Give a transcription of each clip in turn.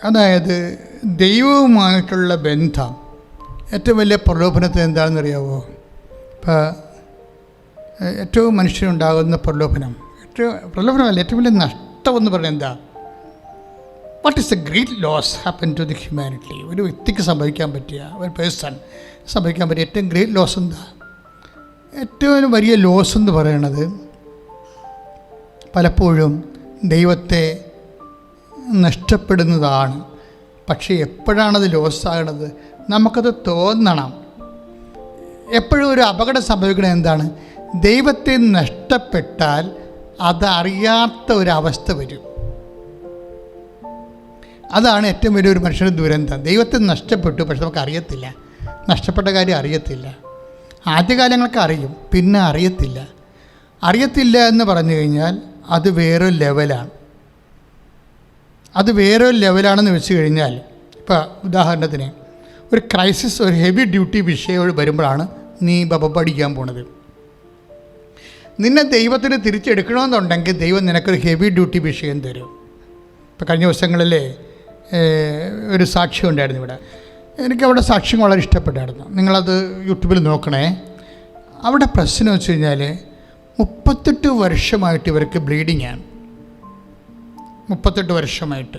അതായത് ദൈവവുമായിട്ടുള്ള ബന്ധം ഏറ്റവും വലിയ പ്രലോഭനത്തിന് എന്താണെന്ന് അറിയാമോ? ഇപ്പോൾ ഏറ്റവും മനുഷ്യനുണ്ടാകുന്ന പ്രലോഭനമല്ല, ഏറ്റവും വലിയ നഷ്ടമെന്ന് പറയുന്നത് എന്താ? What is a great loss happen to the humanity? ഒരു വ്യക്തിക്ക് സംഭവിക്കാൻ പറ്റിയ, ഒരു പേഴ്സൺ സംഭവിക്കാൻ പറ്റിയ ഏറ്റവും ഗ്രേറ്റ് ലോസ് എന്താ? ഏറ്റവും വലിയ ലോസ് എന്ന് പറയുന്നത് പലപ്പോഴും ദൈവത്തെ നഷ്ടപ്പെടുന്നതാണ്. പക്ഷേ എപ്പോഴാണത് ലോസാകണത്? നമുക്കത് തോന്നണം. എപ്പോഴും ഒരു അപകടം സംഭവിക്കുന്നത് എന്താണ്? ദൈവത്തെ നഷ്ടപ്പെട്ടാൽ അതറിയാത്ത ഒരവസ്ഥ വരും. അതാണ് ഏറ്റവും വലിയൊരു മനുഷ്യൻ്റെ ദുരന്തം. ദൈവത്തെ നഷ്ടപ്പെട്ടു, പക്ഷെ നമുക്ക് അറിയത്തില്ല. നഷ്ടപ്പെട്ട കാര്യം അറിയത്തില്ല. ആദ്യകാലങ്ങളൊക്കെ അറിയും, പിന്നെ അറിയത്തില്ല എന്ന് പറഞ്ഞു കഴിഞ്ഞാൽ അത് വേറൊരു ലെവലാണ്. അത് വേറൊരു ലെവലാണെന്ന് വെച്ച് കഴിഞ്ഞാൽ, ഇപ്പോൾ ഉദാഹരണത്തിന് ഒരു ക്രൈസിസ്, ഒരു ഹെവി ഡ്യൂട്ടി വിഷയം വരുമ്പോഴാണ് നീ പഠിക്കാൻ പോണത്. നിന്നെ ദൈവത്തിന് തിരിച്ചെടുക്കണമെന്നുണ്ടെങ്കിൽ ദൈവം നിനക്കൊരു ഹെവി ഡ്യൂട്ടി വിഷയം തരും. ഇപ്പോൾ കഴിഞ്ഞ ദിവസങ്ങളിലെ ഒരു സാക്ഷ്യം ഉണ്ടായിരുന്നു ഇവിടെ. എനിക്കവിടെ സാക്ഷ്യം വളരെ ഇഷ്ടപ്പെട്ടായിരുന്നു. നിങ്ങളത് യൂട്യൂബിൽ നോക്കണേ. അവിടെ പ്രശ്നം വെച്ച് കഴിഞ്ഞാൽ 38 വർഷമായിട്ട് ഇവർക്ക് ബ്ലീഡിങ്ങാണ്. 38 വർഷമായിട്ട്.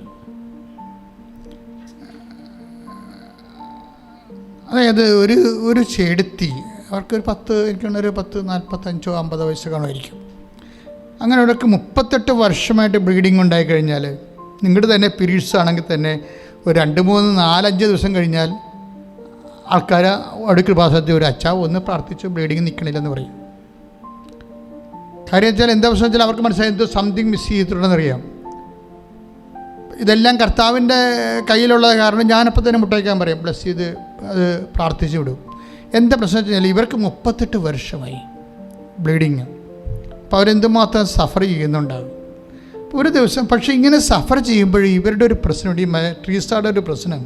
അതായത് ഒരു ചെടുത്തി അവർക്കൊരു 45 50 വയസ്സ് കാണുമായിരിക്കും. അങ്ങനെ അവർക്ക് 38 വർഷമായിട്ട് ബ്ലീഡിങ് ഉണ്ടായിക്കഴിഞ്ഞാൽ, നിങ്ങളുടെ തന്നെ പീരീഡ്സ് ആണെങ്കിൽ തന്നെ ഒരു 2 3 4 5 ദിവസം കഴിഞ്ഞാൽ ആൾക്കാർ അടുക്കൽ ഭാഷത്തിൽ ഒരു അച്ഛാ ഒന്ന് പ്രാർത്ഥിച്ച് ബ്ലീഡിങ് നിൽക്കണില്ലെന്ന് പറയും. കാര്യം വെച്ചാൽ എന്താ പ്രശ്നം വെച്ചാൽ അവർക്ക് മനസ്സിലായി എന്തോ സംതിങ് മിസ് ചെയ്തിട്ടുണ്ടെന്നറിയാം. ഇതെല്ലാം കർത്താവിൻ്റെ കയ്യിലുള്ള കാരണം ഞാനപ്പോൾ തന്നെ മുട്ടയ്ക്കാൻ പറയും, ബ്ലസ് ചെയ്ത് അത് പ്രാർത്ഥിച്ചു വിടും. എന്താ പ്രശ്നം വെച്ചാൽ ഇവർക്ക് 38 വർഷമായി ബ്ലീഡിങ്. അപ്പോൾ അവരെന്തുമാത്രം സഫർ ചെയ്യുന്നുണ്ടാകും ഒരു ദിവസം. പക്ഷേ ഇങ്ങനെ സഫർ ചെയ്യുമ്പോൾ ഇവരുടെ ഒരു പ്രശ്നമുണ്ട്, ഈ ട്രീസ്റ്റാർഡ് ഒരു പ്രശ്നം.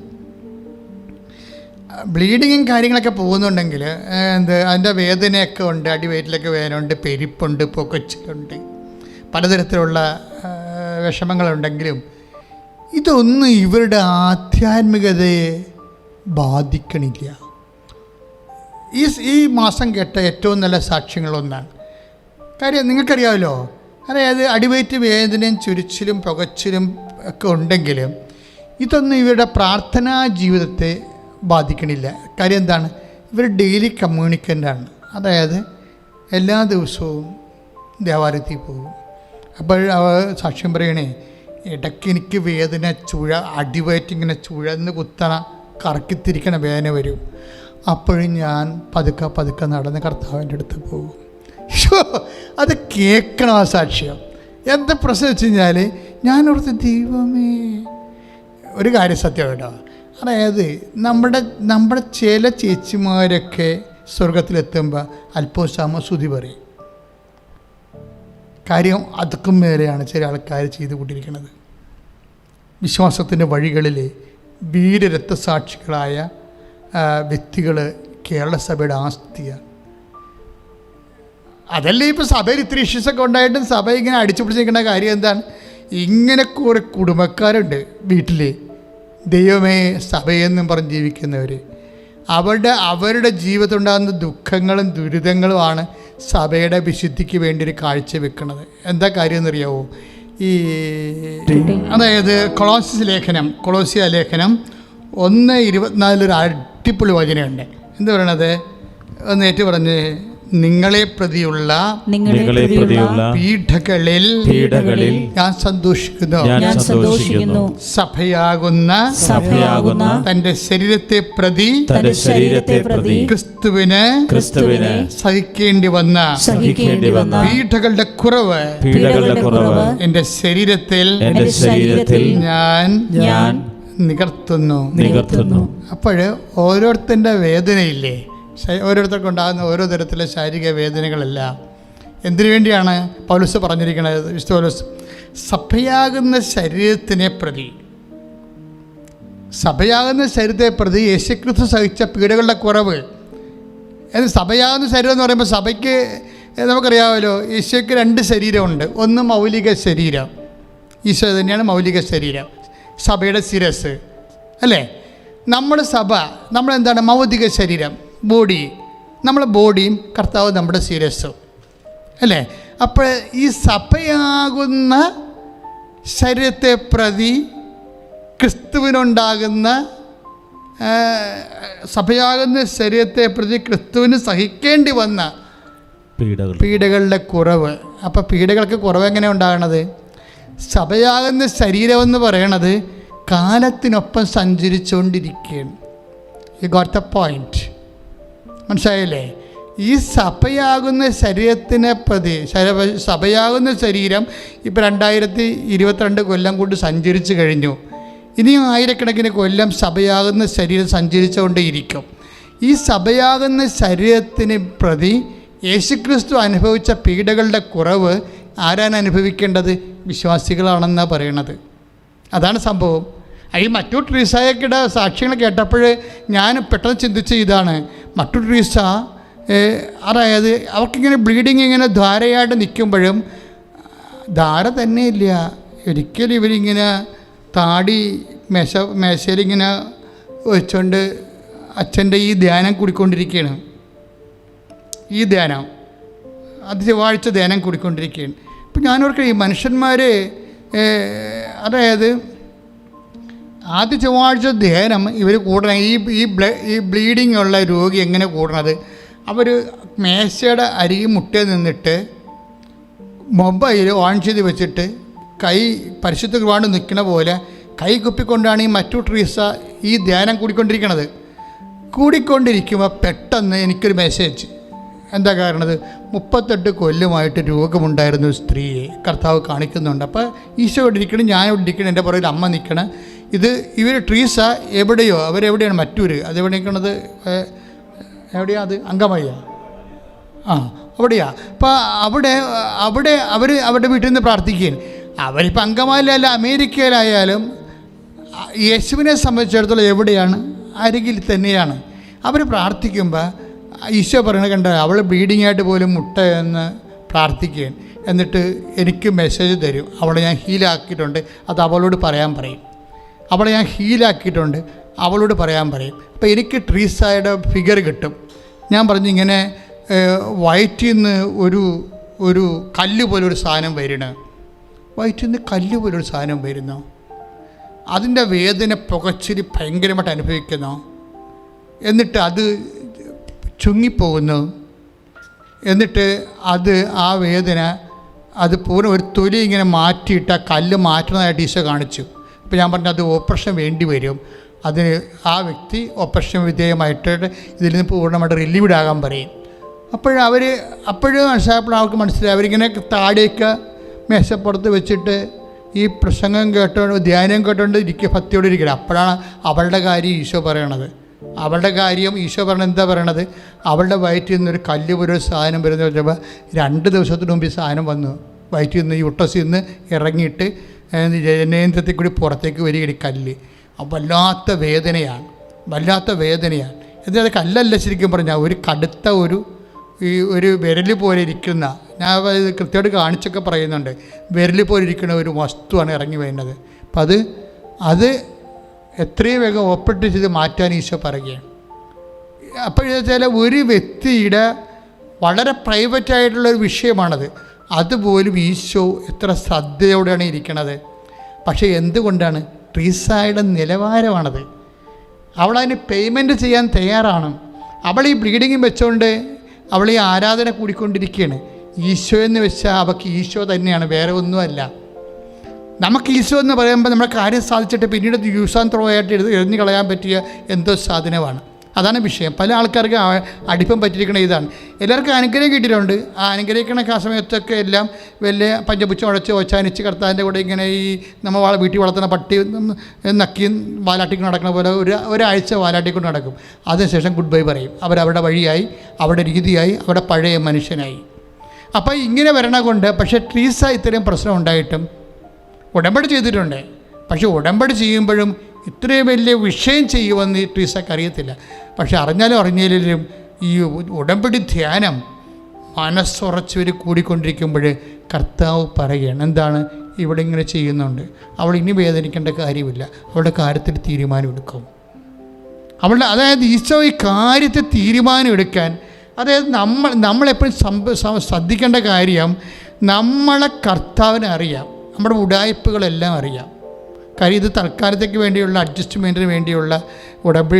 ബ്ലീഡിങ്ങും കാര്യങ്ങളൊക്കെ പോകുന്നുണ്ടെങ്കിൽ അതിൻ്റെ വേദനയൊക്കെ ഉണ്ട്, അടിവയറ്റിലൊക്കെ വേദനയുണ്ട്, പെരിപ്പുണ്ട്, പൊക്കച്ചിലുണ്ട്, പലതരത്തിലുള്ള വിഷമങ്ങളുണ്ടെങ്കിലും ഇതൊന്നും ഇവരുടെ ആധ്യാത്മികതയെ ബാധിക്കണില്ല. ഈ മാസം കേട്ട ഏറ്റവും നല്ല സാക്ഷ്യങ്ങളൊന്നാണ്. കാര്യം നിങ്ങൾക്കറിയാമല്ലോ, അതായത് അടിവയറ്റ് വേദനയും ചുരിച്ചിലും പുകച്ചിലും ഒക്കെ ഉണ്ടെങ്കിലും ഇതൊന്നും ഇവരുടെ പ്രാർത്ഥനാ ജീവിതത്തെ ബാധിക്കണില്ല. കാര്യം എന്താണ്? ഇവർ ഡെയിലി കമ്മ്യൂണിക്കൻ്റാണ്. അതായത് എല്ലാ ദിവസവും ദേവാലയത്തിൽ പോകും. അപ്പോൾ അവർ സാക്ഷ്യം പറയണേ, ഇടയ്ക്ക് എനിക്ക് വേദന അടിവയറ്റിങ്ങനെ ചുഴന്ന് കുത്തണ കറക്കിത്തിരിക്കണ വേദന വരും. അപ്പോഴും ഞാൻ പതുക്കെ നടന്ന് കർത്താവിൻ്റെ അടുത്ത് പോകും. അത് കേൾക്കണം ആ സാക്ഷ്യം. എന്താ പ്രശ്നം വെച്ച് കഴിഞ്ഞാൽ ഞാനോർത്ത് ദൈവമേ, ഒരു കാര്യം സത്യം കേട്ടോ, അതായത് നമ്മുടെ ചില ചേച്ചിമാരൊക്കെ സ്വർഗത്തിലെത്തുമ്പോൾ അല്പോസാമ സ്തുതി പറയും. കാര്യം അതൊക്കും മേലെയാണ് ചില ആൾക്കാർ ചെയ്തുകൊണ്ടിരിക്കുന്നത്. വിശ്വാസത്തിൻ്റെ വഴികളിൽ വീരരക്തസാക്ഷികളായ വ്യക്തികൾ കേരള സഭയുടെ ആസ്തിയാണ്. അതല്ലേ ഇപ്പോൾ സഭയിൽ ഇത്തിരി ഇഷ്യൂസൊക്കെ ഉണ്ടായിട്ടും സഭ ഇങ്ങനെ അടിച്ചു പിടിച്ചിരിക്കുന്ന കാര്യം എന്താണ്? ഇങ്ങനെ കുറേ കുടുംബക്കാരുണ്ട് വീട്ടിൽ, ദൈവമേ സഭയെന്നും പറഞ്ഞ് ജീവിക്കുന്നവർ. അവരുടെ ജീവിതത്തിലുണ്ടാകുന്ന ദുഃഖങ്ങളും ദുരിതങ്ങളുമാണ് സഭയുടെ വിശുദ്ധിക്ക് വേണ്ടി ഒരു കാഴ്ച വെക്കുന്നത്. എന്താ കാര്യം എന്നറിയാവോ? അതായത് കൊളോസിയ ലേഖനം 1:24 ഒരു അടിപൊളി വചനമുണ്ട്. എന്താ പറയണത്? ഒന്ന് ഏറ്റു പറഞ്ഞ്, നിങ്ങളെ പ്രതിയുള്ള പീഡകളിൽ ഞാൻ സന്തോഷിക്കുന്നു. സഭയാകുന്ന തന്റെ ശരീരത്തെ പ്രതി ക്രിസ്തുവിന് സഹിക്കേണ്ടി വന്ന പീഡകളുടെ കുറവ് എന്റെ ശരീരത്തിൽ ഞാൻ നികർത്തുന്നു. അപ്പോൾ ഓരോരുത്തരുടെ വേദനയില്ലേ, ഓരോരുത്തർക്കും ഉണ്ടാകുന്ന ഓരോ തരത്തിലെ ശാരീരിക വേദനകളെല്ലാം എന്തിനു വേണ്ടിയാണ് പൗലോസ് പറഞ്ഞിരിക്കുന്നത്? വിശുദ്ധ പൗലോസ് സഭയാകുന്ന ശരീരത്തെ പ്രതി യേശുക്രിസ്തു സഹിച്ച പീഡകളുടെ കുറവ്. സഭയാകുന്ന ശരീരം എന്ന് പറയുമ്പോൾ സഭയ്ക്ക് നമുക്കറിയാമല്ലോ, ഈശോയ്ക്ക് 2 ശരീരമുണ്ട്. ഒന്ന് മൗലിക ശരീരം, ഈശോ തന്നെയാണ് മൗലിക ശരീരം. സഭയുടെ ശിരസ് അല്ലേ? നമ്മുടെ സഭ, നമ്മളെന്താണ്? ഭൗതിക ശരീരം, ബോഡി. നമ്മളെ ബോഡിയും കർത്താവ് നമ്മുടെ ശിരസ്സും അല്ലേ? അപ്പോൾ ഈ സഭയാകുന്ന ശരീരത്തെ പ്രതി ക്രിസ്തുവിനുണ്ടാകുന്ന സഭയാകുന്ന ശരീരത്തെ പ്രതി ക്രിസ്തുവിന് സഹിക്കേണ്ടി വന്ന പീഡകളുടെ കുറവ്. അപ്പോൾ പീഡകൾക്ക് കുറവ് എങ്ങനെ ഉണ്ടാകണത്? സഭയാകുന്ന ശരീരമെന്ന് പറയണത് കാലത്തിനൊപ്പം സഞ്ചരിച്ചുകൊണ്ടിരിക്കുകയാണ്. You got the point. മനസ്സിലായില്ലേ? ഈ സഭയാകുന്ന ശരീരത്തിനെ പ്രതി, സഭയാകുന്ന ശരീരം ഇപ്പോൾ 2022 കൊല്ലം കൊണ്ട് സഞ്ചരിച്ചു കഴിഞ്ഞു. ഇനിയും ആയിരക്കണക്കിന് കൊല്ലം സഭയാകുന്ന ശരീരം സഞ്ചരിച്ചുകൊണ്ടേയിരിക്കും. ഈ സഭയാകുന്ന ശരീരത്തിന് പ്രതി യേശുക്രിസ്തു അനുഭവിച്ച പീഡകളുടെ കുറവ് ആരാണ് അനുഭവിക്കേണ്ടത്? വിശ്വാസികളാണെന്നാണ് പറയണത്. അതാണ് സംഭവം. ഈ മറ്റു ട്രീസായൊക്കെയുടെ സാക്ഷ്യങ്ങൾ കേട്ടപ്പോൾ ഞാൻ പെട്ടെന്ന് ചിന്തിച്ച ഇതാണ്, മറ്റു ട്രീസ അതായത് അവർക്കിങ്ങനെ ബ്ലീഡിങ് ഇങ്ങനെ ധാരയായിട്ട് നിൽക്കുമ്പോഴും ധാര തന്നെ ഇല്ല. ഒരിക്കലും ഇവരിങ്ങനെ താടി മേശയിലിങ്ങനെ വെച്ചുകൊണ്ട് അച്ഛൻ്റെ ഈ ധ്യാനം കൂടിക്കൊണ്ടിരിക്കുകയാണ്. ഈ ധ്യാനം അത് ചൊവ്വാഴ്ച ധ്യാനം കൂടിക്കൊണ്ടിരിക്കുകയാണ്. ഇപ്പം ഞാനോർക്കും ഈ മനുഷ്യന്മാർ അതായത് ആദ്യ ചൊവ്വാഴ്ച ധ്യാനം ഇവർ കൂടണം. ഈ ബ്ലീഡിങ് ഉള്ള രോഗി എങ്ങനെ കൂടണത്? അവർ മേശയുടെ അരികെ മുട്ടയിൽ നിന്നിട്ട് മൊബൈൽ ഓൺ ചെയ്ത് വെച്ചിട്ട് കൈ പരിശുദ്ധ കുർബാന നിൽക്കുന്ന പോലെ കൈ കുപ്പിക്കൊണ്ടാണ് ഈ മറ്റു ട്രീസ ഈ ധ്യാനം കൂടിക്കൊണ്ടിരിക്കുമ്പോൾ പെട്ടെന്ന് എനിക്കൊരു മെസ്സേജ്. എന്താ കാരണത്? 38 കൊല്ലമായിട്ട് രോഗമുണ്ടായിരുന്ന ഒരു സ്ത്രീയെ കർത്താവ് കാണിക്കുന്നുണ്ട്. അപ്പോൾ ഈശോ ഇവിടെ ഇരിക്കണം, ഞാൻ ഇവിടെ ഇരിക്കണം, എൻ്റെ പുറകിൽ അമ്മ നിൽക്കണം. ഇവർ ട്രീസ എവിടെയോ, അവരെവിടെയാണ്? മറ്റൂര്. അതെവിടെ നിൽക്കണത്? എവിടെയാണ് അത്? അങ്കമയ്യ. അവിടെയാ. അപ്പോൾ അവിടെ അവർ അവരുടെ വീട്ടിൽ നിന്ന് പ്രാർത്ഥിക്കുകയാണ്. അവരിപ്പോൾ അങ്കമാലിലല്ല അമേരിക്കയിലായാലും യേശുവിനെ സംബന്ധിച്ചിടത്തോളം എവിടെയാണ്? അരികിൽ തന്നെയാണ്. അവർ പ്രാർത്ഥിക്കുമ്പോൾ ഈശോ പറയണത് കണ്ട, അവൾ ബ്ലീഡിങ് ആയിട്ട് പോലും മുട്ട എന്ന് പ്രാർത്ഥിക്കുകയാണ്. എന്നിട്ട് എനിക്ക് മെസ്സേജ് തരും, അവളെ ഞാൻ ഹീലാക്കിയിട്ടുണ്ട്, അത് അവളോട് പറയാൻ പറയും. അവളെ ഞാൻ ഹീലാക്കിയിട്ടുണ്ട്, അവളോട് പറയാൻ പറയും. അപ്പോൾ എനിക്ക് ട്രീസായുടെ ഫിഗർ കിട്ടും. ഞാൻ പറഞ്ഞു ഇങ്ങനെ വയറ്റിൽ നിന്ന് ഒരു കല്ല് പോലൊരു സാധനം വരണം. വയറ്റിൽ നിന്ന് കല്ല് പോലൊരു സാധനം വരുന്നു. അതിൻ്റെ വേദന പുകച്ചിരി ഭയങ്കരമായിട്ട് അനുഭവിക്കുന്നു. എന്നിട്ട് അത് ചുങ്ങിപ്പോകുന്നു. എന്നിട്ട് ആ വേദന അത് പൂർണ്ണ ഒരു തൊലി ഇങ്ങനെ മാറ്റിയിട്ട് ആ കല്ല് മാറ്റുന്നതായിട്ട് ഈശോ കാണിച്ചു. അപ്പോൾ ഞാൻ പറഞ്ഞു അത് ഓപ്പറേഷൻ വേണ്ടി വരും. അതിന് ആ വ്യക്തി ഓപ്പറേഷൻ വിധേയമായിട്ട് ഇതിൽ നിന്ന് പൂർണ്ണമായിട്ട് റിലീവ്ഡ് ആകാൻ പറയും. അപ്പോഴും മനസ്സിലായപ്പോൾ അവർക്ക് മനസ്സിലായി. അവരിങ്ങനെ താടിയൊക്കെ മേശപ്പുറത്ത് വെച്ചിട്ട് ഈ പ്രസംഗം കേട്ടോണ്ട് ധ്യാനം കേട്ടോണ്ട് ഭക്തിയോടെ ഇരിക്കണം. അപ്പോഴാണ് അവളുടെ കാര്യം ഈശോ പറയണത്. അവളുടെ കാര്യം ഈശോ പറയണത് എന്താ പറയണത്? അവളുടെ വയറ്റിൽ നിന്നൊരു കല്ല് പോലൊരു സാധനം വരുന്ന വെച്ചപ്പോൾ 2 ദിവസത്തിന് മുമ്പ് ഈ സാധനം വന്നു. വയറ്റിൽ നിന്ന് യൂട്ടസിൽ നിന്ന് ഇറങ്ങിയിട്ട് ജനേന്ദ്രത്തിൽ കൂടി പുറത്തേക്ക് വരികയാണ് കല്ല്. വല്ലാത്ത വേദനയാണ്. എന്നിട്ട് അത് കല്ലല്ല ശരിക്കും പറഞ്ഞാൽ ഒരു കടുത്ത ഒരു വിരൽ പോലെ ഇരിക്കുന്ന, ഞാൻ ഇത് കൃത്യമായിട്ട് കാണിച്ചൊക്കെ പറയുന്നുണ്ട്, വിരൽ പോലെ ഇരിക്കുന്ന ഒരു വസ്തുവാണ് ഇറങ്ങി വരുന്നത്. അപ്പം അത് എത്രയും വേഗം ഓപ്പറേറ്റ് ചെയ്ത് മാറ്റാൻ ഈശോ പറയുകയാണ്. അപ്പോഴെന്നുവെച്ചാൽ ഒരു വ്യക്തിയുടെ വളരെ പ്രൈവറ്റായിട്ടുള്ളൊരു വിഷയമാണത്. അതുപോലും ഈശോ എത്ര ശ്രദ്ധയോടെയാണ് ഇരിക്കണത്. പക്ഷേ എന്തുകൊണ്ടാണ്? ട്രീസായുടെ നിലവാരമാണത്. അവളതിന് പേയ്മെൻറ്റ് ചെയ്യാൻ തയ്യാറാണ്. അവൾ ഈ ബ്ലീഡിങ് വെച്ചുകൊണ്ട് അവൾ ഈ ആരാധന കൂടിക്കൊണ്ടിരിക്കുകയാണ്. ഈശോ എന്ന് വെച്ചാൽ അവൾക്ക് ഈശോ തന്നെയാണ്, വേറെ ഒന്നുമല്ല. നമുക്ക് ഈശോ എന്ന് പറയുമ്പോൾ നമ്മുടെ കാര്യം സാധിച്ചിട്ട് പിന്നീട് യൂസ് ആൻഡ് ത്രോ ആയിട്ട് എറിഞ്ഞു കളയാൻ പറ്റിയ എന്തോ സാധനമാണ്. അതാണ് വിഷയം. പല ആൾക്കാർക്ക് അടിപ്പം പറ്റിയിരിക്കണ ഇതാണ്. എല്ലാവർക്കും അനുഗ്രഹം കിട്ടിയിട്ടുണ്ട്. ആ അനുഗ്രഹിക്കണ ആ സമയത്തൊക്കെ എല്ലാം വലിയ പഞ്ചപുച്ഛം ഉടച്ച് ഒച്ചാനിച്ച് കർത്താവിൻ്റെ കൂടെ ഇങ്ങനെ ഈ നമ്മൾ വീട്ടിൽ വളർത്തുന്ന പട്ടി നക്കി വാലാട്ടിക്കൊണ്ട് നടക്കുന്ന പോലെ ഒരാഴ്ച വാലാട്ടിക്കൊണ്ട് നടക്കും. അതിനുശേഷം ഗുഡ് ബൈ പറയും. അവരവരുടെ വഴിയായി, അവരുടെ രീതിയായി, അവരുടെ പഴയ മനുഷ്യനായി. അപ്പോൾ ഇങ്ങനെ വരണ കൊണ്ട് പക്ഷേ ട്രീസ ഇത്രയും പ്രശ്നം ഉണ്ടായിട്ടും ഉടമ്പടി ചെയ്തിട്ടുണ്ട്. പക്ഷേ ഉടമ്പടി ചെയ്യുമ്പോഴും ഇത്രയും വലിയ വിഷയം ചെയ്യുമെന്ന് ഈ ട്രീസക്ക് അറിയത്തില്ല. പക്ഷെ അറിഞ്ഞാലും ഈ ഉടമ്പടി ധ്യാനം മനസ്സുറച്ചവർ കൂടിക്കൊണ്ടിരിക്കുമ്പോൾ കർത്താവ് പറയുകയാണ്, എന്താണ്? ഇവിടെ ഇങ്ങനെ ചെയ്യുന്നുണ്ട്, അവൾ ഇനി വേദനിക്കേണ്ട കാര്യമില്ല, അവളുടെ കാര്യത്തിൽ തീരുമാനമെടുക്കും. അതായത് ഈശോ ഈ കാര്യത്തിൽ തീരുമാനമെടുക്കാൻ, അതായത് നമ്മളെപ്പോഴും ശ്രദ്ധിക്കേണ്ട കാര്യം, നമ്മളെ കർത്താവിനെ അറിയാം, നമ്മുടെ ഉടായ്പകളെല്ലാം അറിയാം. കാര്യം ഇത് തൽക്കാലത്തേക്ക് വേണ്ടിയുള്ള അഡ്ജസ്റ്റ്മെൻറ്റിന് വേണ്ടിയുള്ള ഉടമ്പടി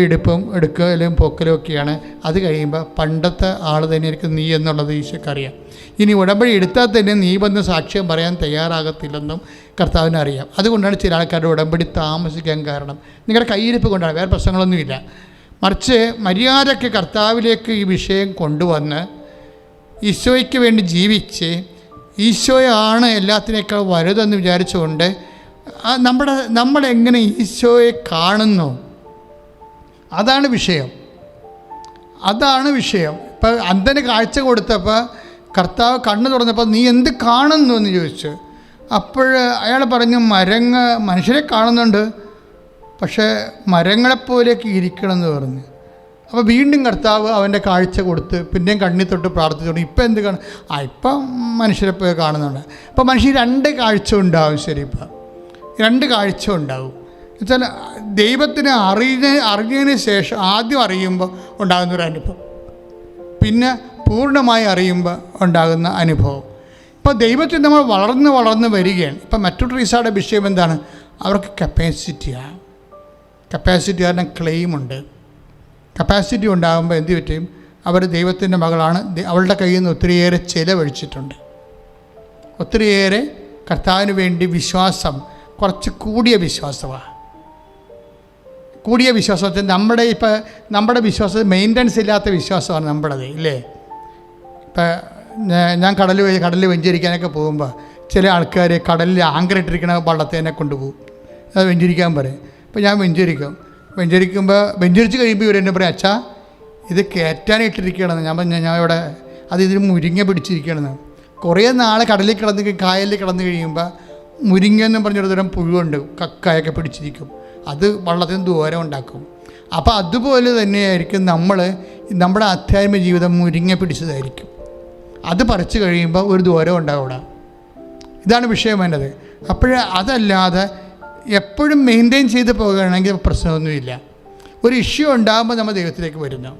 എടുക്കലും പൊക്കലും ഒക്കെയാണ്. അത് കഴിയുമ്പോൾ പണ്ടത്തെ ആൾ തന്നെയായിരിക്കും നീ എന്നുള്ളത് ഈശോയ്ക്കറിയാം. ഇനി ഉടമ്പടി എടുത്താൽ തന്നെ നീ വന്ന് സാക്ഷ്യം പറയാൻ തയ്യാറാകത്തില്ലെന്നും കർത്താവിന് അറിയാം. അതുകൊണ്ടാണ് ചില ആൾക്കാരുടെ ഉടമ്പടി താമസിക്കാൻ കാരണം. നിങ്ങളുടെ കയ്യിരിപ്പ് കൊണ്ടാണ്, വേറെ പ്രശ്നങ്ങളൊന്നുമില്ല. മറിച്ച് മര്യാദയ്ക്ക് കർത്താവിലേക്ക് ഈ വിഷയം കൊണ്ടുവന്ന് ഈശോയ്ക്ക് വേണ്ടി ജീവിച്ച് ഈശോയാണ് എല്ലാത്തിനേക്കാൾ വലുതെന്ന് വിചാരിച്ചുകൊണ്ട് നമ്മളെങ്ങനെ ഈശോയെ കാണുന്നു, അതാണ് വിഷയം. ഇപ്പം അന്ധന് കാഴ്ച കൊടുത്തപ്പോൾ കർത്താവ് കണ്ണ് തുറന്നപ്പോൾ നീ എന്ത് കാണുന്നു എന്ന് ചോദിച്ചു. അപ്പോൾ അയാൾ പറഞ്ഞു, മനുഷ്യരെ കാണുന്നുണ്ട്, പക്ഷേ മരങ്ങളെപ്പോലെയൊക്കെ ഇരിക്കണമെന്ന് പറഞ്ഞു. അപ്പോൾ വീണ്ടും കർത്താവ് അവൻ്റെ കാഴ്ച കൊടുത്ത് പിന്നെയും കണ്ണിൽ തൊട്ട് പ്രാർത്ഥിച്ചോണ്ട് ഇപ്പം എന്ത് കാണും? ഇപ്പം മനുഷ്യരെപ്പോയി കാണുന്നുണ്ട്. അപ്പോൾ മനുഷ്യർ രണ്ട് കാഴ്ച ഉണ്ടാവും. ശരി, ഇപ്പം രണ്ട് കാഴ്ച ഉണ്ടാവും. എന്നുവെച്ചാൽ ദൈവത്തിനെ അറിഞ്ഞതിന് ശേഷം ആദ്യം അറിയുമ്പോൾ ഉണ്ടാകുന്നൊരു അനുഭവം, പിന്നെ പൂർണ്ണമായി അറിയുമ്പോൾ ഉണ്ടാകുന്ന അനുഭവം. ഇപ്പോൾ ദൈവത്തിൽ നമ്മൾ വളർന്ന് വരികയാണ്. ഇപ്പം മറ്റൊരു റീസായുടെ വിഷയം എന്താണ്? അവർക്ക് കപ്പാസിറ്റി കാരണം ക്ലെയിമുണ്ട്. കപ്പാസിറ്റി ഉണ്ടാകുമ്പോൾ എന്ത് പറ്റും? അവർ ദൈവത്തിൻ്റെ മകളാണ്, അവളുടെ കയ്യിൽ നിന്ന് ഒത്തിരിയേറെ ചിലവഴിച്ചിട്ടുണ്ട്. ഒത്തിരിയേറെ കർത്താവിന് വേണ്ടി വിശ്വാസം, കുറച്ച് കൂടിയ വിശ്വാസമാണ്. വെച്ചാൽ നമ്മുടെ വിശ്വാസം മെയിൻ്റനൻസ് ഇല്ലാത്ത വിശ്വാസമാണ് നമ്മുടേത്, ഇല്ലേ? ഇപ്പം ഞാൻ കടലിൽ വെഞ്ചരിക്കാനൊക്കെ പോകുമ്പോൾ ചില ആൾക്കാർ കടലിൽ ആങ്കറിട്ടിരിക്കണ വള്ളത്തേനെ കൊണ്ടുപോകും, അത് വെഞ്ചരിക്കാൻ പറയും. അപ്പോൾ ഞാൻ വെഞ്ചരിക്കുമ്പോൾ വെഞ്ചരിച്ച് കഴിയുമ്പോൾ ഇവരെന്നെ പറയും, അച്ഛാ ഇത് കയറ്റാനിട്ടിരിക്കുകയാണെന്ന്. ഞാൻ ഇവിടെ ഇതിന് മുരിങ്ങ പിടിച്ചിരിക്കുകയാണെന്ന്. കുറേ നാൾ കായലിൽ കിടന്ന് കഴിയുമ്പോൾ മുരിങ്ങയെന്നും പറഞ്ഞൊരു തരം പുഴുണ്ട്, കക്കായൊക്കെ പിടിച്ചിരിക്കും. അത് വള്ളത്തിന് ദൂരം ഉണ്ടാക്കും. അപ്പോൾ അതുപോലെ തന്നെയായിരിക്കും നമ്മുടെ ആധ്യാത്മിക ജീവിതം മുരിങ്ങ പിടിച്ചതായിരിക്കും. അത് പറിച്ചു കഴിയുമ്പോൾ ഒരു ദൂരം ഉണ്ടാവും. ഇതാണ് വിഷയം വേണ്ടത്. അതല്ലാതെ എപ്പോഴും മെയിൻറ്റെയിൻ ചെയ്ത് പോകുകയാണെങ്കിൽ പ്രശ്നമൊന്നുമില്ല. ഒരു ഇഷ്യൂ ഉണ്ടാകുമ്പോൾ നമ്മൾ ദൈവത്തിലേക്ക് വരുന്നു.